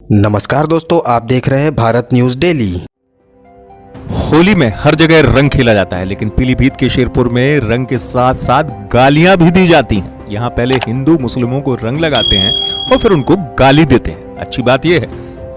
नमस्कार दोस्तों, आप देख रहे हैं भारत न्यूज डेली। होली में हर जगह रंग खेला जाता है, लेकिन पीलीभीत के शेरपुर में रंग के साथ साथ गालियां भी दी जाती हैं। यहाँ पहले हिंदू मुस्लिमों को रंग लगाते हैं और फिर उनको गाली देते हैं। अच्छी बात यह है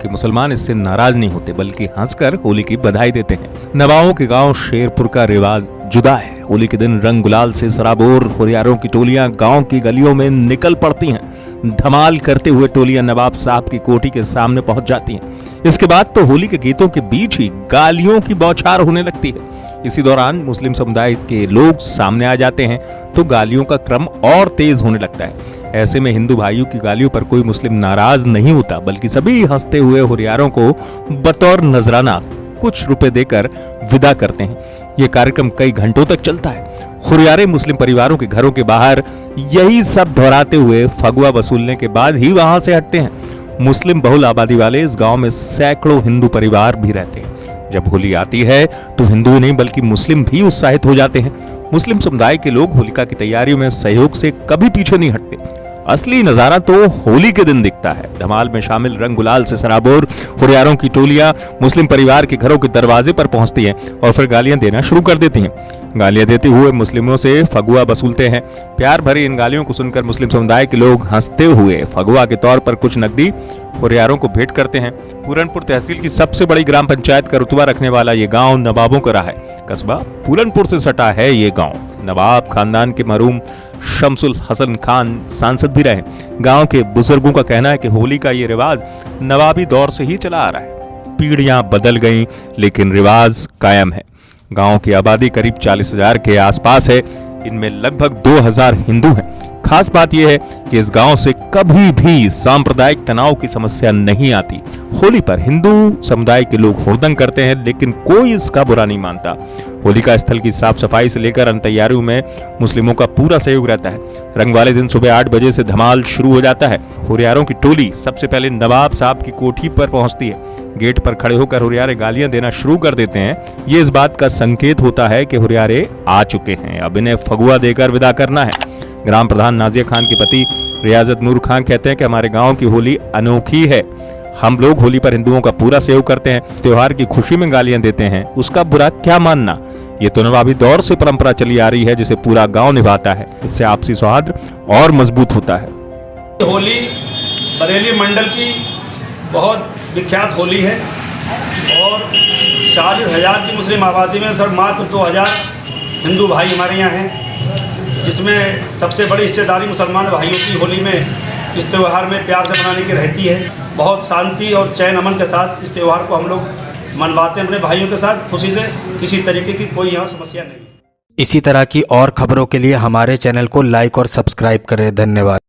कि मुसलमान इससे नाराज नहीं होते, बल्कि हंसकर होली की बधाई देते हैं। नवाबों के गांव शेरपुर का रिवाज जुदा है। होली के दिन रंग गुलाल से सराबोर हुरियारों की टोलियां गांव की गलियों में निकल पड़ती हैं। धमाल करते हुए टोलियां नवाब साहब की कोठी के सामने पहुंच जाती हैं। इसके बाद तो होली के गीतों के बीच ही गालियों की बौछार होने लगती है। इसी दौरान मुस्लिम समुदाय के लोग सामने आ जाते हैं तो गालियों का क्रम और तेज होने लगता है। ऐसे में हिंदू भाइयों की गालियों पर कोई मुस्लिम नाराज नहीं होता, बल्कि सभी हंसते हुए हुरियारों को बतौर नजराना कुछ रुपए देकर विदा करते हैं। ये कार्यक्रम कई घंटों तक चलता है। हुरियारे मुस्लिम परिवारों के घरों के बाहर यही सब दोहराते हुए फगुआ वसूलने के बाद ही वहां से हटते हैं। मुस्लिम बहुल आबादी वाले इस गांव में सैकड़ों हिंदू परिवार भी रहते हैं। जब होली आती है तो हिंदू नहीं बल्कि मुस्लिम भी उत्साहित हो जाते हैं। मुस्लिम समुदाय के लोग होलिका की तैयारियों में सहयोग से कभी पीछे नहीं हटते। असली नजारा तो होली के दिन दिखता है। धमाल में शामिल रंग गुलाल से सराबोर हुरियारों की टोलियां मुस्लिम परिवार के घरों के दरवाजे पर पहुंचती हैं और फिर गालियां देना शुरू कर देती हैं। गालियां देते हुए मुस्लिमों से फगुआ वसूलते हैं। प्यार भरी इन गालियों को सुनकर मुस्लिम समुदाय के लोग हंसते हुए फगुआ के तौर पर कुछ नकदी हुरियारों को भेंट करते हैं। पूरनपुर तहसील की सबसे बड़ी ग्राम पंचायत का रुतबा रखने वाला ये गांव नवाबों का रहा है। कस्बा पूरनपुर से सटा है ये गांव। नवाब खानदान के मरहूम शमसुल हसन खान सांसद भी रहे। गांव के बुजुर्गों का कहना है कि होली का ये रिवाज नवाबी दौर से ही चला आ रहा है। पीढ़ियां बदल गईं, लेकिन रिवाज कायम है। गांव की आबादी करीब 40,000 के आसपास है। इनमें लगभग 2,000 हिंदू हैं। खास बात यह है कि इस गांव से कभी भी सांप्रदायिक तनाव की समस्या नहीं आती। होली पर हिंदू समुदाय के लोग हुड़दंग करते हैं, लेकिन कोई इसका बुरा नहीं मानता। होलिका स्थल की साफ सफाई से लेकर अन्य तैयारियों में मुस्लिमों का पूरा सहयोग रहता है। रंग वाले दिन सुबह 8 बजे से धमाल शुरू हो जाता है। हुरियारों की टोली सबसे पहले नवाब साहब की कोठी पर पहुंचती है। गेट पर खड़े होकर हुरियारे गालियां देना शुरू कर देते हैं। ये इस बात का संकेत होता है कि हुरियारे आ चुके हैं, अब इन्हें फगुआ देकर विदा करना है। ग्राम प्रधान नाजिया खान के पति रियाजत नूर खान कहते हैं कि हमारे गांव की होली अनोखी है। हम लोग होली पर हिंदुओं का पूरा सहयोग करते हैं। त्योहार की खुशी में गालियां देते हैं, उसका बुरा क्या मानना। ये तो नवाबी दौर से परंपरा चली आ रही है, जिसे पूरा गांव निभाता है। इससे आपसी सौहार्द और मजबूत होता है। होली बरेली मंडल की बहुत विख्यात होली है और 40,000 की मुस्लिम आबादी में सर मात्र 2,000 हिंदू भाई हमारे यहाँ हैं, जिसमें सबसे बड़ी हिस्सेदारी मुसलमान भाइयों की होली में इस त्यौहार में प्यार से मनाने की रहती है। बहुत शांति और चैन अमन के साथ इस त्यौहार को हम लोग मनवाते हैं अपने भाइयों के साथ खुशी से। किसी तरीके की कोई यहाँ समस्या नहीं। इसी तरह की और खबरों के लिए हमारे चैनल को लाइक और सब्सक्राइब करें। धन्यवाद।